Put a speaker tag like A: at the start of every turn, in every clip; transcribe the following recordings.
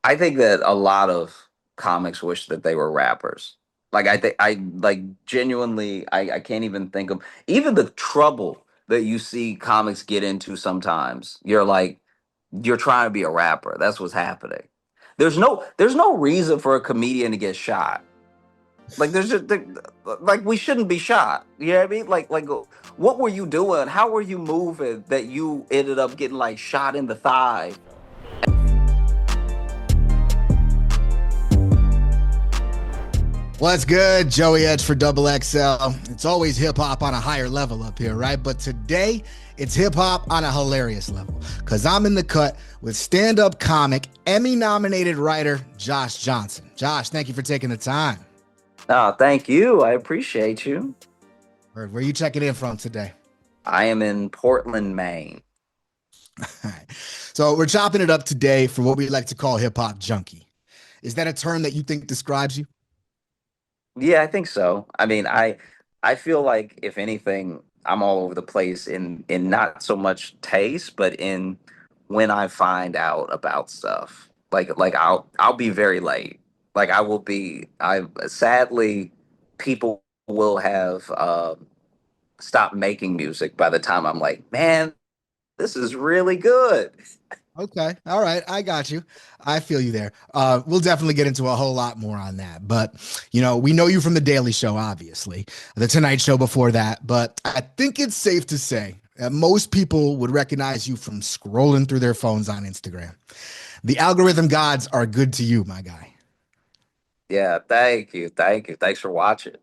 A: I think that a lot of comics wish that they were rappers. Like I think I like genuinely I can't even think of even the trouble that you see comics get into sometimes. You're like you're trying to be a rapper. That's what's happening. There's no reason for a comedian to get shot. Like like we shouldn't be shot. You know what I mean? Like what were you doing? How were you moving that you ended up getting like shot in the thigh?
B: What's good? Joey Edge for Double XL. It's always hip hop on a higher level up here, right? But today, it's hip hop on a hilarious level because I'm in the cut with stand up comic, Emmy nominated writer Josh Johnson. Josh, thank you for taking the time.
A: Oh, thank you. I appreciate you.
B: Where are you checking in from today?
A: I am in Portland, Maine.
B: All right. So, we're chopping it up today for what we like to call hip hop junkie. Is that a term that you think describes you?
A: Yeah, I think so. I mean, I feel like if anything, I'm all over the place in not so much taste, but in when I find out about stuff. Like I'll be very late. Like I will be I sadly people will have stopped making music by the time I'm like, man, this is really good.
B: Okay. All right. I got you. I feel you there. We'll definitely get into a whole lot more on that. But, we know you from The Daily Show, obviously, The Tonight Show before that. But I think it's safe to say that most people would recognize you from scrolling through their phones on Instagram. The algorithm gods are good to you, my guy.
A: Yeah, thank you. Thank you. Thanks for watching.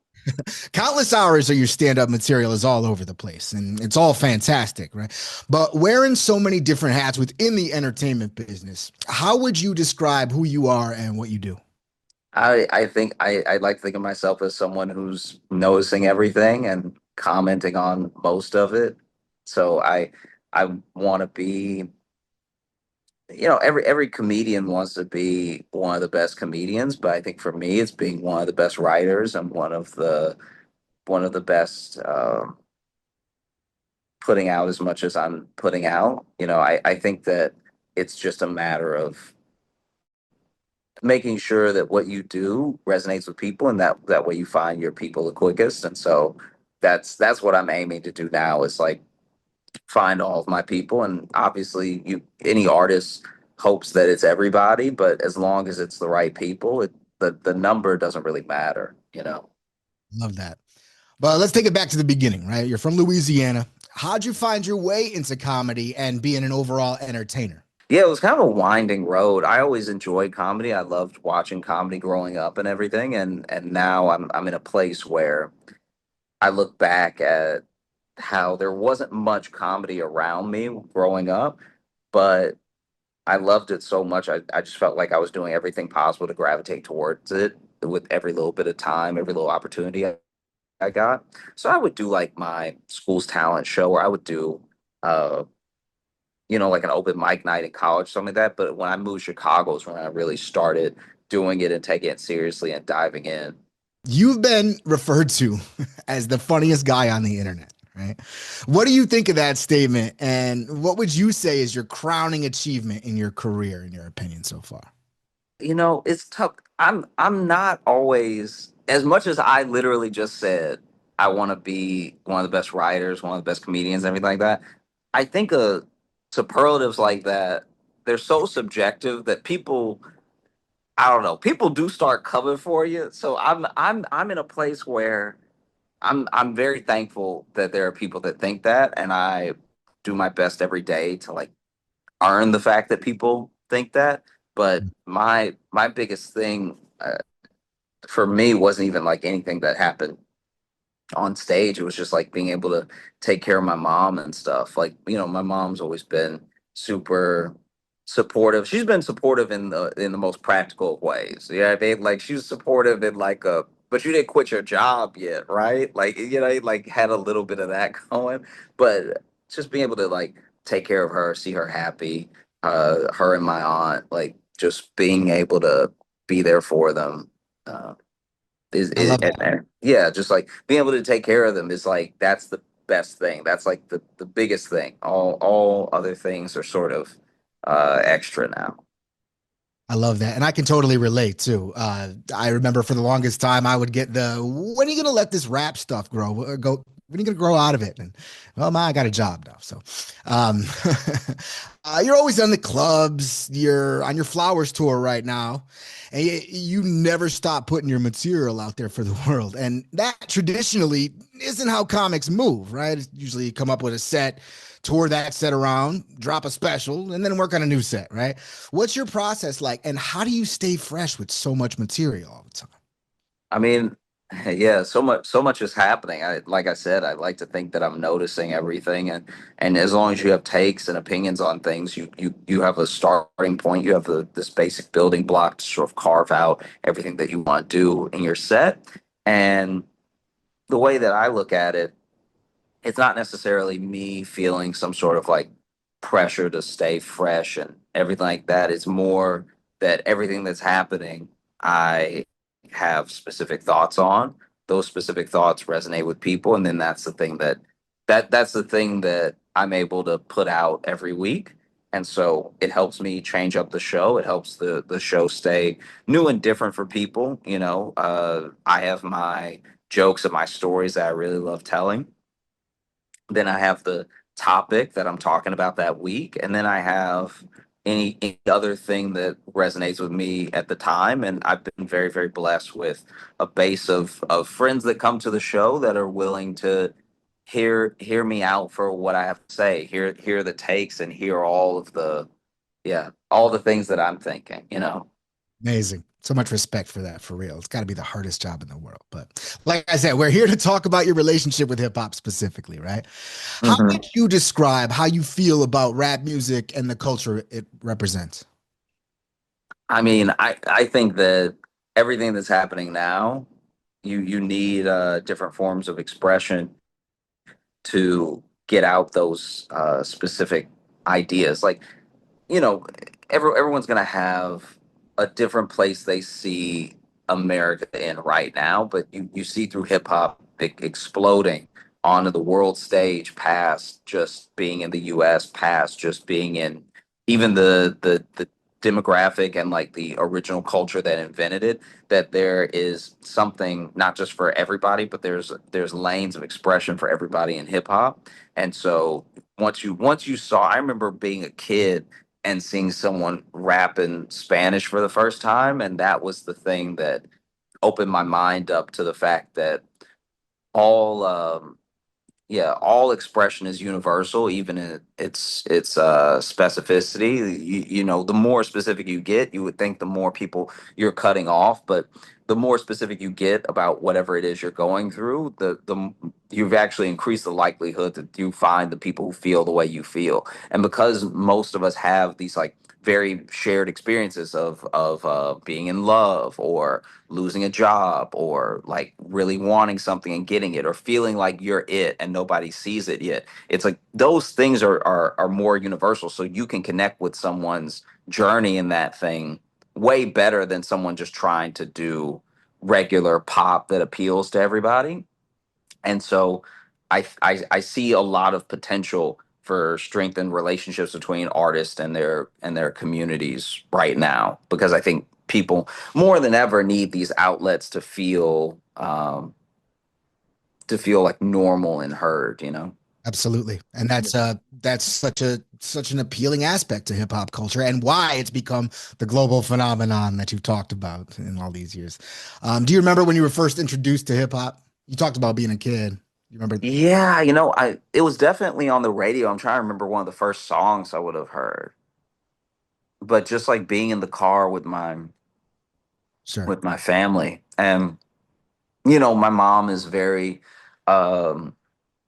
B: Countless hours of your stand-up material is all over the place, and it's all fantastic, right? But wearing so many different hats within the entertainment business, how would you describe who you are and what you do?
A: I think I like to think of myself as someone who's noticing everything and commenting on most of it. So I want to be, every comedian wants to be one of the best comedians, but I think for me it's being one of the best writers and one of the best putting out as much as I'm putting out. I think that it's just a matter of making sure that what you do resonates with people and that way you find your people the quickest. And so that's what I'm aiming to do now is like find all of my people. And obviously you any artist hopes that it's everybody, but as long as it's the right people, the number doesn't really matter.
B: Love that. But let's take it back to the beginning, right? You're from Louisiana. How'd you find your way into comedy and being an overall entertainer?
A: Yeah, it was kind of a winding road. I always enjoyed comedy. I loved watching comedy growing up and everything. And now I'm in a place where I look back at how there wasn't much comedy around me growing up, but I loved it so much. I just felt like I was doing everything possible to gravitate towards it with every little bit of time, every little opportunity I got. So I would do like my school's talent show, or I would do, uh, like an open mic night in college, something like that. But when I moved to Chicago is when I really started doing it and taking it seriously and diving in.
B: You've been referred to as the funniest guy on the internet, right? What do you think of that statement? And what would you say is your crowning achievement in your career, in your opinion, so far?
A: It's tough. I'm not always as much as I literally just said I want to be one of the best writers, one of the best comedians, everything like that. I think superlatives like that, they're so subjective that I don't know, people do start coming for you. So I'm in a place where I'm very thankful that there are people that think that, and I do my best every day to like earn the fact that people think that. But my biggest thing for me wasn't even like anything that happened on stage. It was just like being able to take care of my mom and stuff. Like, my mom's always been super supportive. She's been supportive in the most practical of ways. Yeah, I mean, like she was supportive in like a but you didn't quit your job yet, right? Like, like had a little bit of that going. But just being able to like take care of her, see her happy, her and my aunt, like just being able to be there for them. Uh,
B: I
A: is
B: love that.
A: and yeah, just like being able to take care of them is like that's the best thing. That's like the biggest thing. All other things are sort of extra now.
B: I love that. And I can totally relate too. I remember for the longest time, I would get when are you going to let this rap stuff grow? When are you going to grow out of it? And well, man, I got a job now. So, um, you're always on the clubs. You're on your Flowers tour right now. And you never stop putting your material out there for the world. And that traditionally isn't how comics move, right? It's usually you come up with a set, tour that set around, drop a special, and then work on a new set, right? What's your process like, and how do you stay fresh with so much material all the time?
A: I mean, yeah, so much is happening. Like I said, I like to think that I'm noticing everything, and as long as you have takes and opinions on things, you have a starting point. You have this basic building block to sort of carve out everything that you want to do in your set. And the way that I look at it, it's not necessarily me feeling some sort of like pressure to stay fresh and everything like that. It's more that everything that's happening, I have specific thoughts on. Those specific thoughts resonate with people, and then that's the thing that I'm able to put out every week. And so it helps me change up the show. It helps the show stay new and different for people. I have my jokes and my stories that I really love telling. Then I have the topic that I'm talking about that week, and then I have any other thing that resonates with me at the time. And I've been very, very blessed with a base of friends that come to the show that are willing to hear me out for what I have to say, hear the takes, and hear all the things that I'm thinking.
B: Amazing. So much respect for that, for real. It's got to be the hardest job in the world. But like I said, we're here to talk about your relationship with hip hop specifically, right? How would
A: hmm
B: you describe how you feel about rap music and the culture it represents?
A: I mean, I think that everything that's happening now, you need different forms of expression to get out those specific ideas. Like, you know, everyone's going to have a different place they see America in right now, but you see through hip hop exploding onto the world stage, past just being in the US, past just being in even the demographic and like the original culture that invented it, that there is something not just for everybody, but there's lanes of expression for everybody in hip hop. And so once you saw, I remember being a kid and seeing someone rap in Spanish for the first time. And that was the thing that opened my mind up to the fact that all yeah, all expression is universal, even in its specificity. The more specific you get, you would think the more people you're cutting off, but the more specific you get about whatever it is you're going through, the you've actually increased the likelihood that you find the people who feel the way you feel. And because most of us have these like very shared experiences of being in love or losing a job or like really wanting something and getting it or feeling like you're it and nobody sees it yet. It's like those things are more universal. So you can connect with someone's journey in that thing way better than someone just trying to do regular pop that appeals to everybody. And so I see a lot of potential for strengthened relationships between artists and their communities right now, because I think people more than ever need these outlets to feel like normal and heard.
B: Absolutely. And that's such an appealing aspect to hip hop culture and why it's become the global phenomenon that you've talked about in all these years. Do you remember when you were first introduced to hip hop? You talked about being a kid. You remember?
A: Yeah, I it was definitely on the radio. I'm trying to remember one of the first songs I would have heard. But just like being in the car with my
B: Sure.
A: with my family. And my mom is um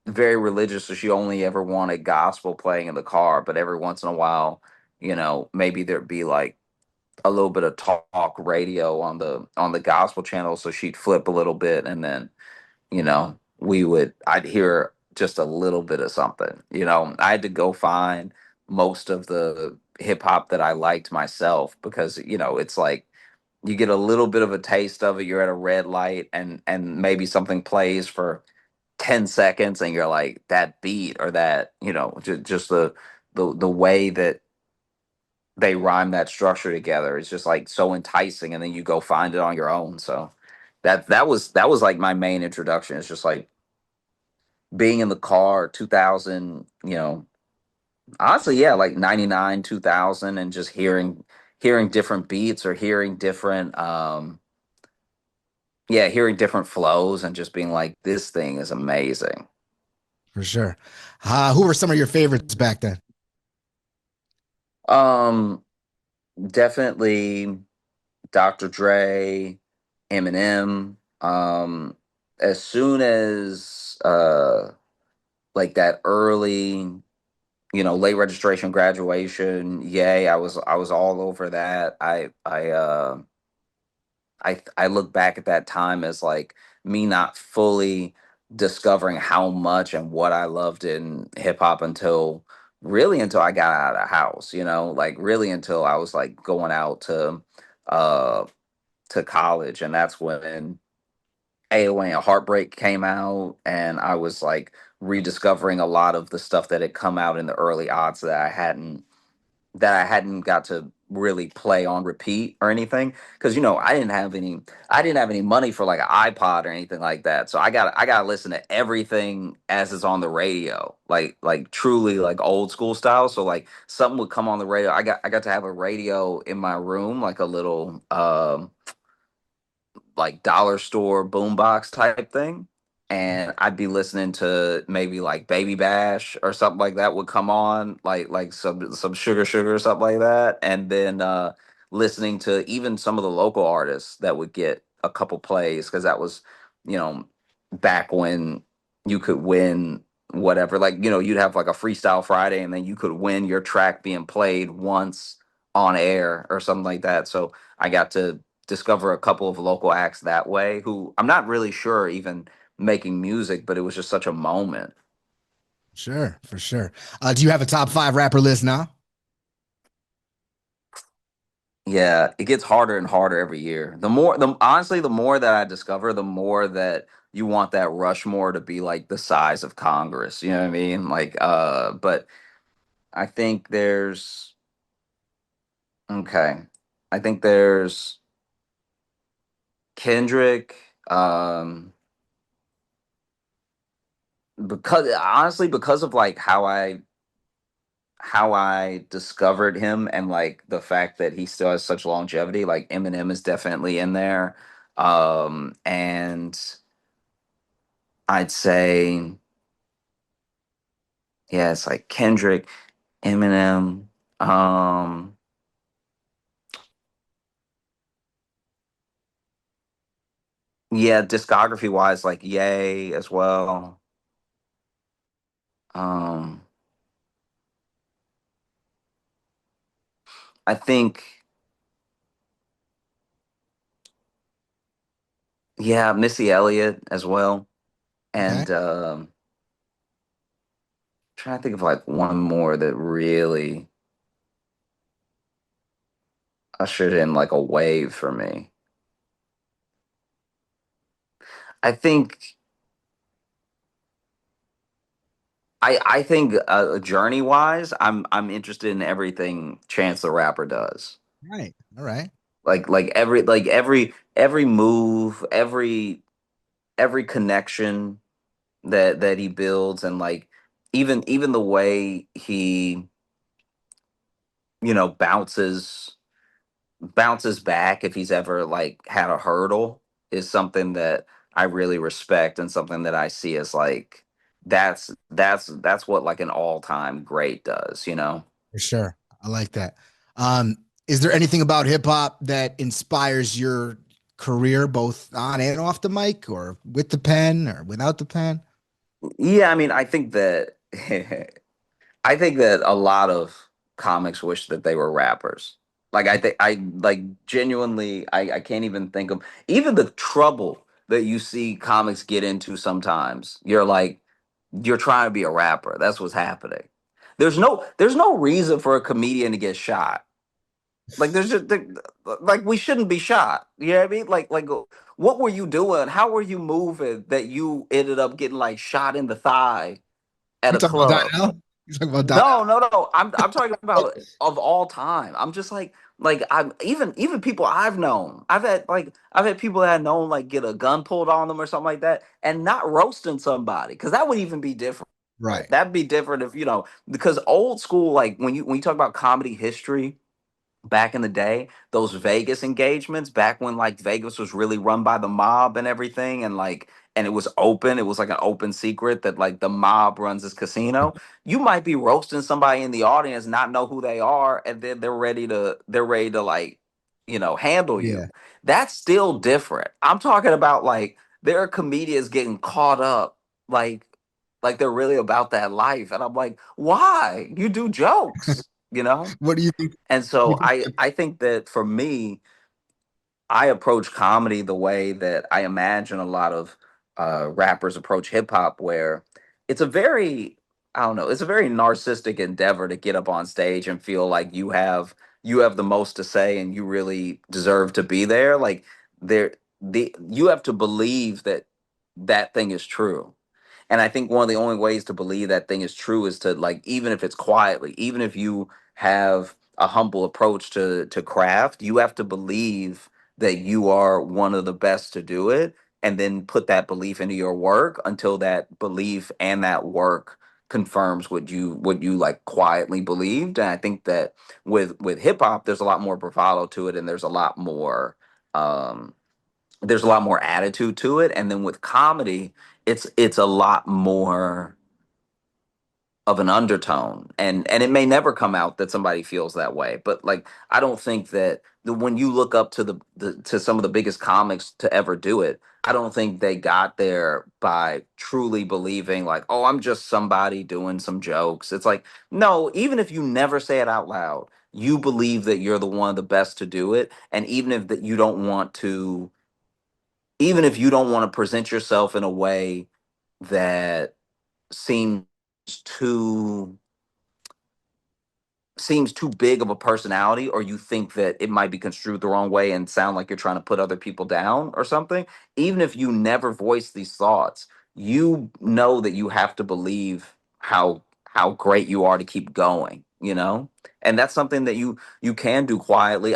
A: very religious, so she only ever wanted gospel playing in the car. But every once in a while, maybe there'd be like a little bit of talk radio on the gospel channel. So she'd flip a little bit, and then I'd hear just a little bit of something. I had to go find most of the hip hop that I liked myself, because it's like you get a little bit of a taste of it. You're at a red light, and maybe something plays for 10 seconds, and you're like, that beat or that, just the way that they rhyme that structure together. It's just like so enticing, and then you go find it on your own. So that was like my main introduction. It's just like being in the car, 2000, honestly, yeah, like 99, 2000, and just hearing different beats or hearing different flows and just being like, this thing is amazing.
B: For sure. Who were some of your favorites back then?
A: Um, Definitely Dr. Dre, Eminem. As soon as like that early, late registration graduation, yay, I was all over that. I look back at that time as like me not fully discovering how much and what I loved in hip hop until I got out of the house, like really until I was like going out uh to college, and that's when AOA and Heartbreak came out, and I was like rediscovering a lot of the stuff that had come out in the early odds that I hadn't got to really play on repeat or anything, because I didn't have any money for like an iPod or anything like that, so I got to listen to everything as it's on the radio, like truly like old school style. So like something would come on the radio. I got to have a radio in my room, like a little like dollar store boombox type thing. And I'd be listening to maybe like Baby Bash or something like that would come on, like some sugar or something like that. And then listening to even some of the local artists that would get a couple plays, because that was, you know, back when you could win whatever. Like, you'd have like a freestyle Friday, and then you could win your track being played once on air or something like that. So I got to discover a couple of local acts that way, who I'm not really sure even making music, but it was just such a moment.
B: Sure, for sure. Do you have a top five rapper list now?
A: Yeah, it gets harder and harder every year. The more that I discover, the more that you want that Rushmore to be like the size of Congress. You know what I mean? Like, but I think there's okay. I think there's Kendrick. Because of like how I discovered him, and like the fact that he still has such longevity, like Eminem is definitely in there. And I'd say, yeah, it's like Kendrick, Eminem, um, yeah, discography wise, like Yay as well. Um, I think, yeah, Missy Elliott as well.
B: Okay.
A: And trying to think of like one more that really ushered in like a wave for me. I think I think journey wise, I'm interested in everything Chance the Rapper does.
B: All right. All right.
A: Every move, every connection that he builds, and like even the way he bounces back if he's ever like had a hurdle, is something that I really respect, and something that I see as like that's what like an all-time great does.
B: For sure. I like that. Um, is there anything about hip hop that inspires your career, both on and off the mic, or with the pen, or without the pen?
A: Yeah, I mean, I think that I think that a lot of comics wish that they were rappers. Like I think I like genuinely I can't even think of even the trouble that you see comics get into sometimes. You're trying to be a rapper. That's what's happening. There's no reason for a comedian to get shot. Like like we shouldn't be shot. You know what I mean? Like what were you doing? How were you moving that you ended up getting like shot in the thigh at
B: You
A: a
B: talking about
A: club?
B: Donnell? You talking about Donnell?
A: No, no, no. I'm talking about of all time. I'm just like I'm even people I've known. I've had people that I known like get a gun pulled on them or something like that, and not roasting somebody because that would even be different.
B: Right.
A: That'd be different if because old school like when you talk about comedy history back in the day, those Vegas engagements, back when like Vegas was really run by the mob and everything, and it was open, it was like an open secret that like the mob runs this casino. You might be roasting somebody in the audience, not know who they are, and then they're ready to like, handle
B: Yeah.
A: you. That's still different. I'm talking about like there are comedians getting caught up like they're really about that life. And I'm like, why? You do jokes, you know?
B: What do you think?
A: And so I think that for me, I approach comedy the way that I imagine a lot of rappers approach hip hop, where it's a very I don't know, it's a very narcissistic endeavor to get up on stage and feel like you have the most to say and you really deserve to be there. Like you have to believe that that thing is true. And I think one of the only ways to believe that thing is true is to like, even if it's quietly, even if you have a humble approach to craft, you have to believe that you are one of the best to do it, and then put that belief into your work until that belief and that work confirms what you like quietly believed. And I think that with hip hop, there's a lot more bravado to it, and um there's a lot more attitude to it. And then with comedy, it's a lot more of an undertone, and it may never come out that somebody feels that way, but like I don't think that when you look up to to some of the biggest comics to ever do it, I don't think they got there by truly believing like, oh, I'm just somebody doing some jokes. It's like, no, even if you never say it out loud, you believe that you're the one of the best to do it. And even if you don't want to present yourself in a way that seems too seems too big of a personality, or you think that it might be construed the wrong way and sound like you're trying to put other people down or something, even if you never voice these thoughts, you know that you have to believe how great you are to keep going. And that's something that you can do quietly.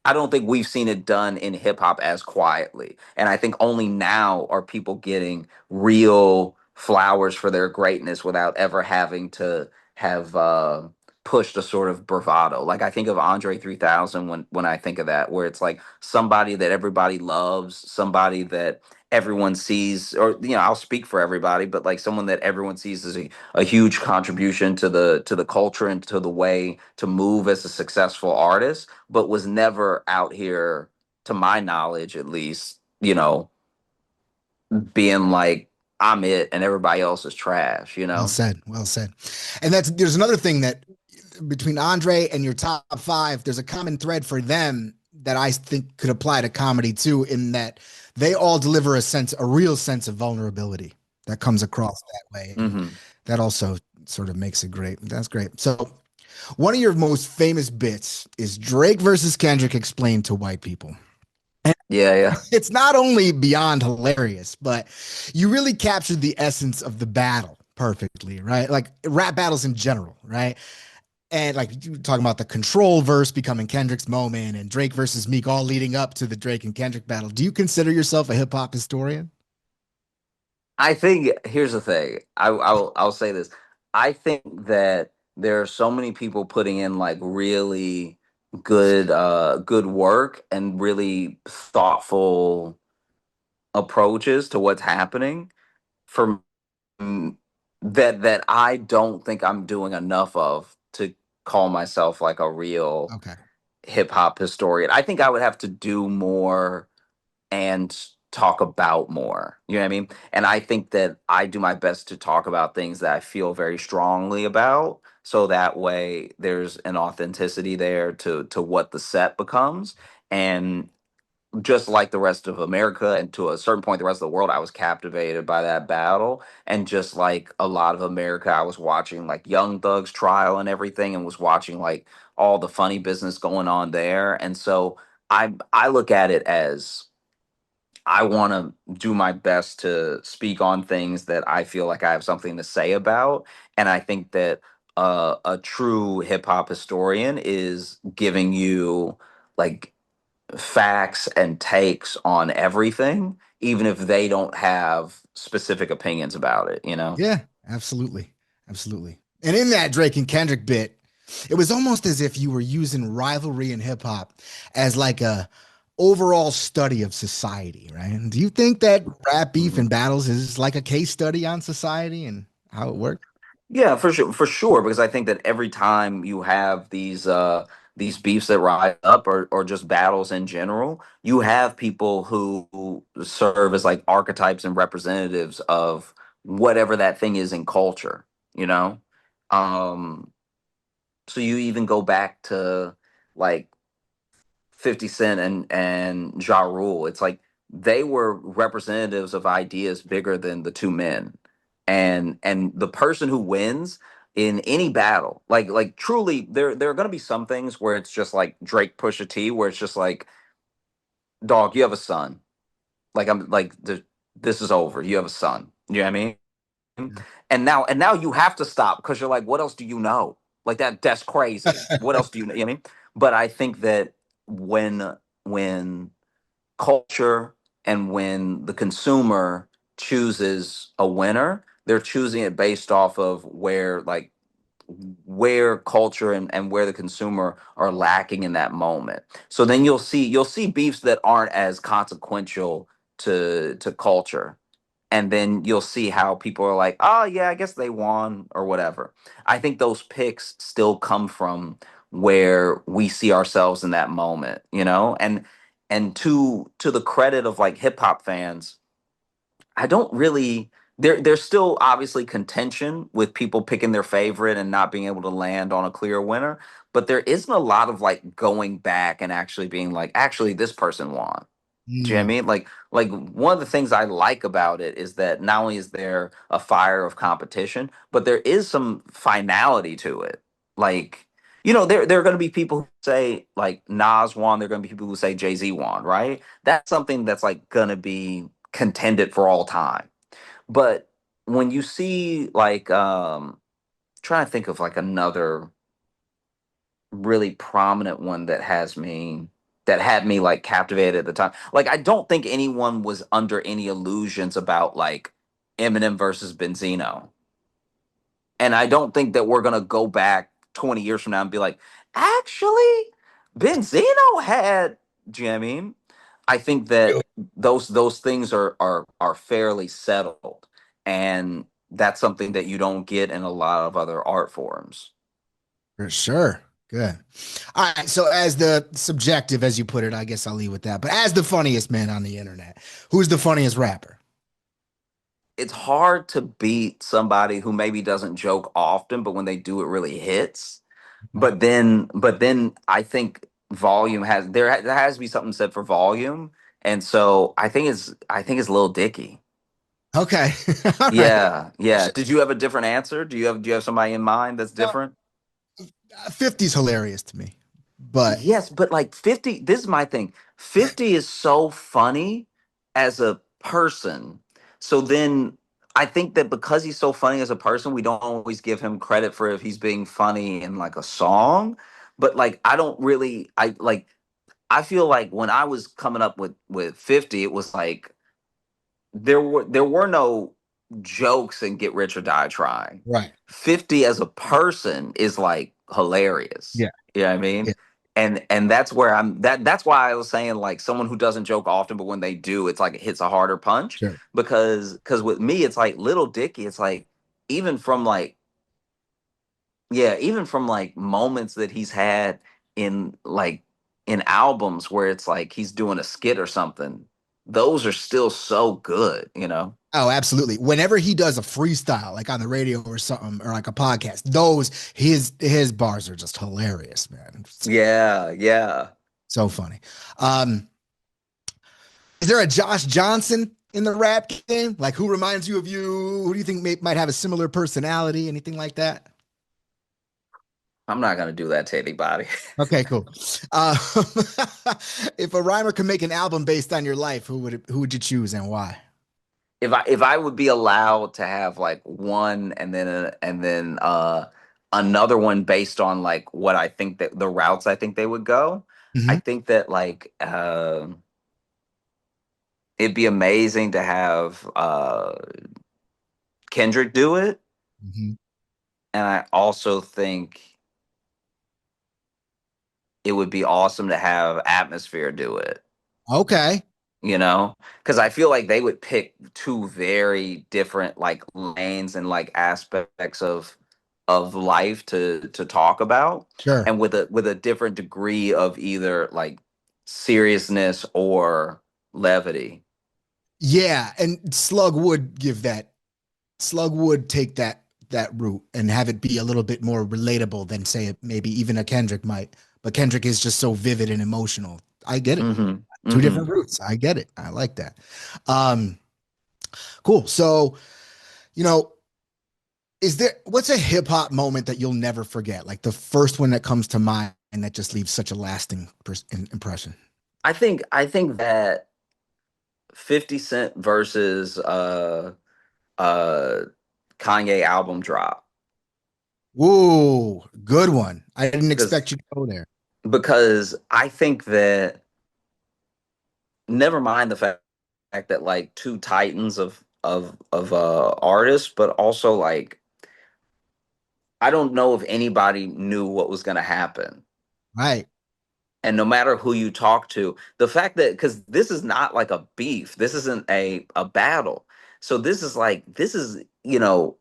A: I don't think we've seen it done in hip hop as quietly. And I think only now are people getting real flowers for their greatness without ever having to have pushed a sort of bravado. Like I think of Andre 3000 when I think of that, where it's like somebody that everybody loves, somebody that everyone sees, or I'll speak for everybody, but like someone that everyone sees as a huge contribution to the culture and to the way to move as a successful artist, but was never out here, to my knowledge at least, being like, I'm it and everybody else is trash, you
B: Well
A: know?
B: said. Well said. And there's another thing that between Andre and your top five, there's a common thread for them that I think could apply to comedy too, in that they all deliver a real sense of vulnerability that comes across that way. And
A: Hmm.
B: that also sort of makes it great. That's great. So one of your most famous bits is Drake versus Kendrick explained to white people. And
A: Yeah, yeah.
B: it's not only beyond hilarious, but you really captured the essence of the battle perfectly, right? Like rap battles in general, right? And like you were talking about the control verse becoming Kendrick's moment and Drake versus Meek all leading up to the Drake and Kendrick battle. Do you consider yourself a hip hop historian?
A: I think here's the thing. I'll say this. I think that there are so many people putting in like really good work and really thoughtful approaches to what's happening for that I don't think I'm doing enough of to call myself like a real
B: Okay.
A: hip hop historian. I think I would have to do more and talk about more. You know what I mean? And I think that I do my best to talk about things that I feel very strongly about. So that way there's an authenticity there to what the set becomes. And just like the rest of America and to a certain point the rest of the world, I was captivated by that battle. And just like a lot of America, I was watching like Young Thug's trial and everything, and was watching like all the funny business going on there. And so I look at it as I want to do my best to speak on things that I feel like I have something to say about. And I think that a true hip hop historian is giving you like facts and takes on everything, even if they don't have specific opinions about it, you know?
B: Yeah, absolutely. Absolutely. And in that Drake and Kendrick bit, it was almost as if you were using rivalry in hip hop as like a overall study of society, right? And do you think that rap beef and
A: Mhm.
B: battles is like a case study on society and how it works?
A: Yeah, for sure, because I think that every time you have these beefs that rise up or just battles in general, you have people who serve as like archetypes and representatives of whatever that thing is in culture, you know? Um, so you even go back to like 50 Cent and Ja Rule. It's like they were representatives of ideas bigger than the two men. And the person who wins in any battle, like truly, there are gonna be some things where it's just like Drake Pusha T, where it's just like, dog, you have a son. Like I'm like this is over. You have a son. You know what I mean? And now you have to stop because you're like, what else do you know? Like that's crazy. What else do you know? You know what I mean? But I think that when culture and when the consumer chooses a winner, they're choosing it based off of where culture and where the consumer are lacking in that moment. So then you'll see beefs that aren't as consequential to culture. And then you'll see how people are like, oh yeah, I guess they won or whatever. I think those picks still come from where we see ourselves in that moment, you know? And to the credit of like hip hop fans, I don't really there's still obviously contention with people picking their favorite and not being able to land on a clear winner, but there isn't a lot of like going back and actually being like, actually this person won. Do you know what I
B: Mm,
A: mean? Like one of the things I like about it is that not only is there a fire of competition, but there is some finality to it. Like, there are going to be people who say like Nas won. There are going to be people who say Jay Z won. Right? That's something that's like going to be contended for all time. But when you see like, trying to think of like another really prominent one that had me like captivated at the time. Like I don't think anyone was under any illusions about like Eminem versus Benzino. And I don't think that we're gonna go back 20 years from now and be like, actually, Benzino had, do you know what I mean? I think that those things are fairly settled. And that's something that you don't get in a lot of other art forms.
B: for sure. Good. All right. So, as the subjective, as you put it, I guess I'll leave with that. But as the funniest man on the internet, who's the funniest rapper?
A: It's hard to beat somebody who maybe doesn't joke often, but when they do, it really hits. But then I think volume there has to be something said for volume, and so I think it's Lil Dicky.
B: Okay. All right.
A: Yeah, yeah. Did you have a different answer? Do you have somebody in mind that's
B: Uh,
A: different?
B: 50's hilarious to me, but
A: Yes, but like 50, this is my thing. 50 is so funny as a person. So then I think that because he's so funny as a person, we don't always give him credit for if he's being funny in like a song. But like I don't really I feel like when I was coming up with 50, it was like there were no jokes in Get Rich or Die Trying.
B: right.
A: 50 as a person is like hilarious.
B: Yeah.
A: You know what I mean?
B: Yeah.
A: And that's where that's why I was saying like someone who doesn't joke often, but when they do, it's like it hits a harder punch.
B: Sure.
A: Because with me, it's like Little Dicky, it's like even from like yeah, even from like moments that he's had in like in albums where it's like he's doing a skit or something, those are still so good, you know?
B: Oh, absolutely. Whenever he does a freestyle, like on the radio or something, or like a podcast, those his bars are just hilarious, man.
A: Yeah, yeah.
B: So funny. Um, is there a Josh Johnson in the rap game? Like, who reminds you of you? Who do you think might have a similar personality? Anything like that?
A: I'm not gonna do that to anybody.
B: Okay, cool. Uh, if a rhymer could make an album based on your life, who would you choose and why?
A: If I would be allowed to have like one and then another one based on like what I think that the routes I think they would go, I
B: Hmm.
A: think that like it'd be amazing to have Kendrick do it,
B: Hmm.
A: and I also think it would be awesome to have Atmosphere do it.
B: Okay,
A: Because I feel like they would pick two very different like lanes and like aspects of life to talk about,
B: sure.
A: and with a different degree of either like seriousness or levity.
B: Yeah, and Slug would give that. Slug would take that route and have it be a little bit more relatable than say maybe even a Kendrick might. But Kendrick is just so vivid and emotional. I get it.
A: Hmm.
B: Two
A: Hmm.
B: different routes. I get it. I like that. Um, cool. So, you know, is there what's a hip hop moment that you'll never forget? Like the first one that comes to mind and that just leaves such a lasting impression.
A: I think that 50 Cent versus uh Kanye album drop,
B: Whoa, good one. I didn't
A: because
B: expect you to go there.
A: I think that, never mind the fact that like two titans of artists, but also like I don't know if anybody knew what was going to happen.
B: Right.
A: And no matter who you talk to, the fact that, because this is not like a beef, this isn't a battle. So this is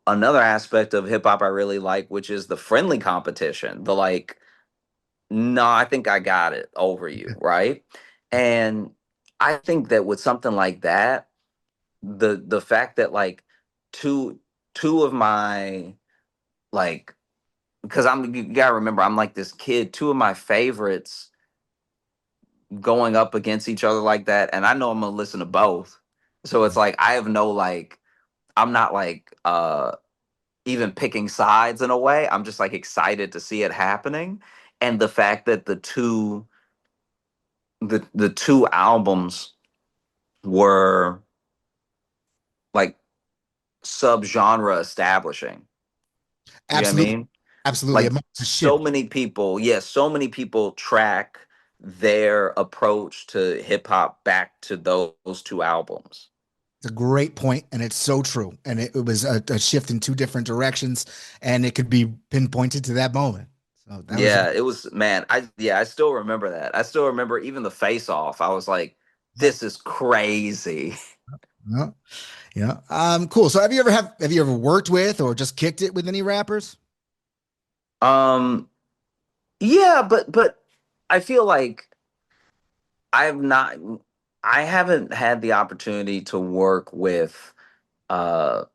A: another aspect of hip hop I really like, which is the friendly competition. The like, no, I think I got it over you, right? And I think that with something like that, the fact that like two of my like, because you gotta remember, I'm like this kid, two of my favorites going up against each other like that, and I know I'm gonna listen to both. So it's like I have no like, I'm not like even picking sides in a way. I'm just like excited to see it happening. And the fact that the two albums were like subgenre establishing. You know what I
B: Absolutely.
A: mean?
B: Absolutely. It
A: Like
B: marks a
A: so
B: shift.
A: many people, yeah, so many people track their approach to hip hop back to those two albums.
B: It's a great point, and it's so true. And it was a shift in two different directions, and it could be pinpointed to that moment. So that was
A: Yeah, it was, man. I still remember that. I still remember even the face off. I was like,
B: yeah,
A: this is crazy.
B: yeah, yeah. Cool. So have you ever worked with or just kicked it with any rappers?
A: Um, yeah, but I feel like I've not I haven't had the opportunity to work with uh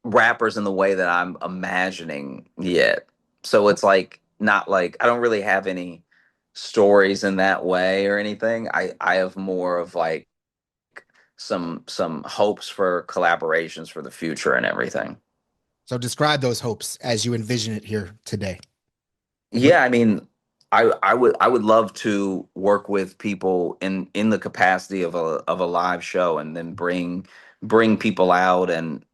A: rappers in the way that I'm imagining yet. So it's like not like I don't really have any stories in that way or anything. I have more of like some hopes for collaborations for the future and everything.
B: So describe those hopes as you envision it here today. What
A: Yeah, I mean, I would love to work with people in the capacity of a live show, and then bring people out and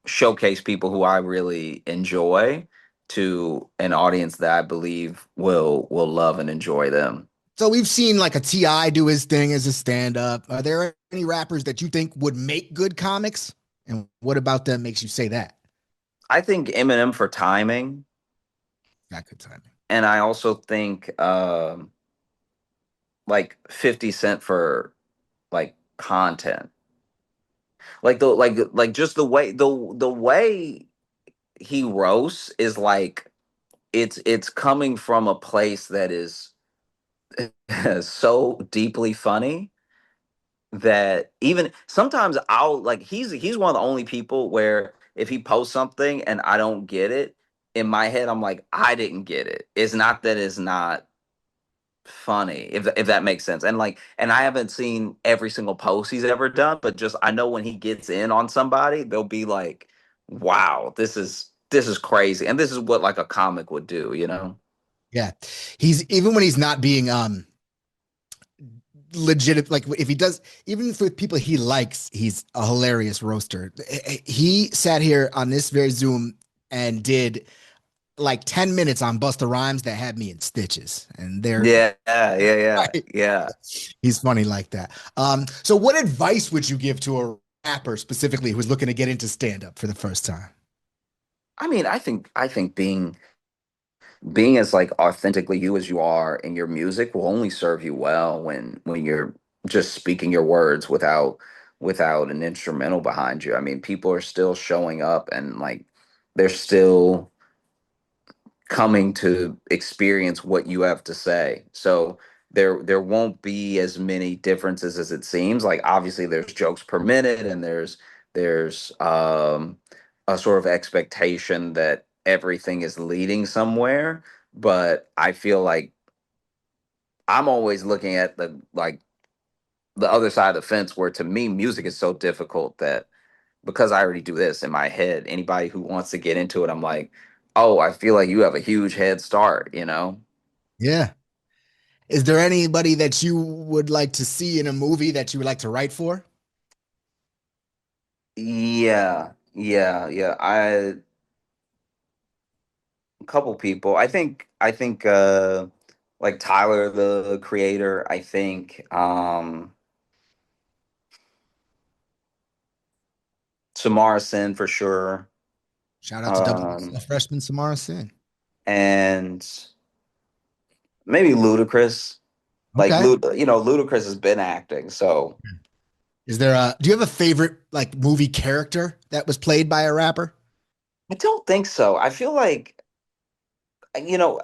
A: showcase people who I really enjoy to an audience that I believe will love and enjoy them.
B: So we've seen like a Ti do his thing as a stand-up. Are there any rappers that you think would make good comics? And what about them makes you say that?
A: I think Eminem for timing,
B: Got good timing.
A: and I also think like 50 Cent for like content. Like like just the way he roasts is like it's coming from a place that is so deeply funny that even sometimes I'll like, he's one of the only people where if he posts something and I don't get it, in my head I'm like, I didn't get it. It's not that it's not funny, if that makes sense. And I haven't seen every single post he's ever done, but just I know when he gets in on somebody, they'll be like, wow, this is crazy, and this is what like a comic would do, you know?
B: Yeah. He's even when he's not being legit, like if he does, even with people he likes, he's a hilarious roaster. He sat here on this very Zoom and did like 10 minutes on Busta Rhymes that had me in stitches. And they're
A: Yeah, yeah, yeah, yeah.
B: he's funny like that. So what advice would you give to a rapper specifically who's looking to get into stand-up for the first time?
A: I mean, I think being as like authentically you as you are in your music will only serve you well when you're just speaking your words without an instrumental behind you. I mean, people are still showing up and like they're still coming to experience what you have to say. So there won't be as many differences as it seems. Like obviously there's jokes per minute and there's a sort of expectation that everything is leading somewhere, but I feel like I'm always looking at the other side of the fence where to me music is so difficult that because I already do this in my head, anybody who wants to get into it, I'm like, oh, I feel like you have a huge head start, you know?
B: Yeah. Is there anybody that you would like to see in a movie that you would like to write for?
A: Yeah, yeah, yeah. A couple people. I think like Tyler the Creator, I think Samara Sin for sure.
B: Shout out to
A: Um
B: WXL freshman Samara Sin.
A: and maybe Ludacris. Like
B: Okay.
A: Ludacris has been acting, so
B: Is there a, do you have a favorite like movie character that was played by a rapper?
A: I don't think so. I feel like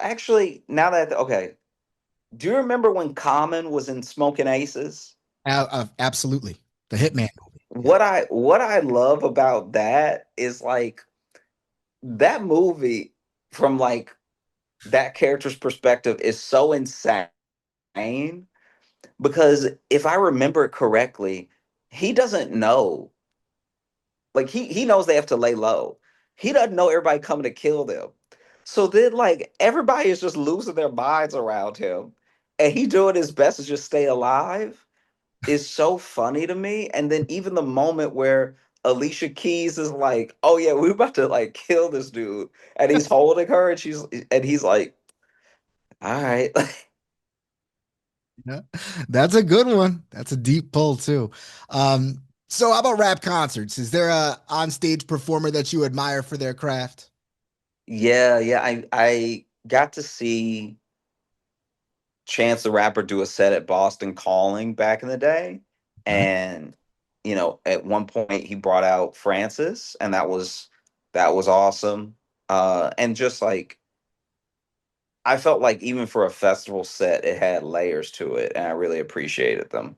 A: actually now that okay, do you remember when Common was in Smoking Aces?
B: Absolutely. The Hitman movie. Yeah.
A: What I love about that is like that movie from like that character's perspective is so insane because if I remember it correctly, he doesn't know. Like he knows they have to lay low. He doesn't know everybody coming to kill them. So then like everybody is just losing their minds around him and he doing his best to just stay alive is so funny to me. And then even the moment where Alicia Keys is like, "Oh yeah, we're about to like kill this dude," and he's holding her, and he's like, "All right."
B: Yeah. That's a good one. That's a deep pull too. So how about rap concerts? Is there a on-stage performer that you admire for their craft?
A: Yeah, yeah. I got to see Chance the Rapper do a set at Boston Calling back in the day,
B: Okay.
A: and at one point he brought out Francis, and that was awesome. And just like I felt like even for a festival set, it had layers to it, and I really appreciated them.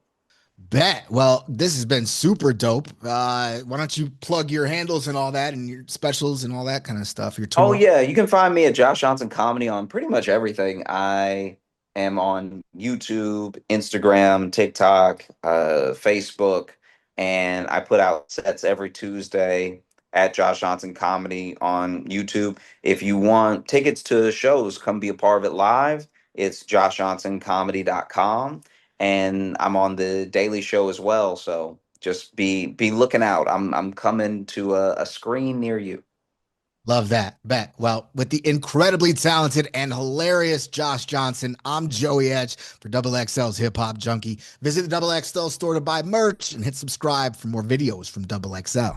B: Bet. Well, this has been super dope. Why don't you plug your handles and all that and your specials and all that kind of stuff, your
A: Oh
B: tour?
A: yeah, you can find me at Josh Johnson Comedy on pretty much everything. I am on YouTube, Instagram, TikTok, Facebook, and I put out sets every Tuesday at Josh Johnson Comedy on YouTube. If you want tickets to shows, come be a part of it live. It's joshjohnsоncomedy.com, and I'm on the Daily Show as well. So just be looking out. I'm coming to a screen near you.
B: Love that. Bet. Well, with the incredibly talented and hilarious Josh Johnson, I'm Joey Edge for Double XL's Hip Hop Junkie. Visit the Double XL store to buy merch and hit subscribe for more videos from Double XL.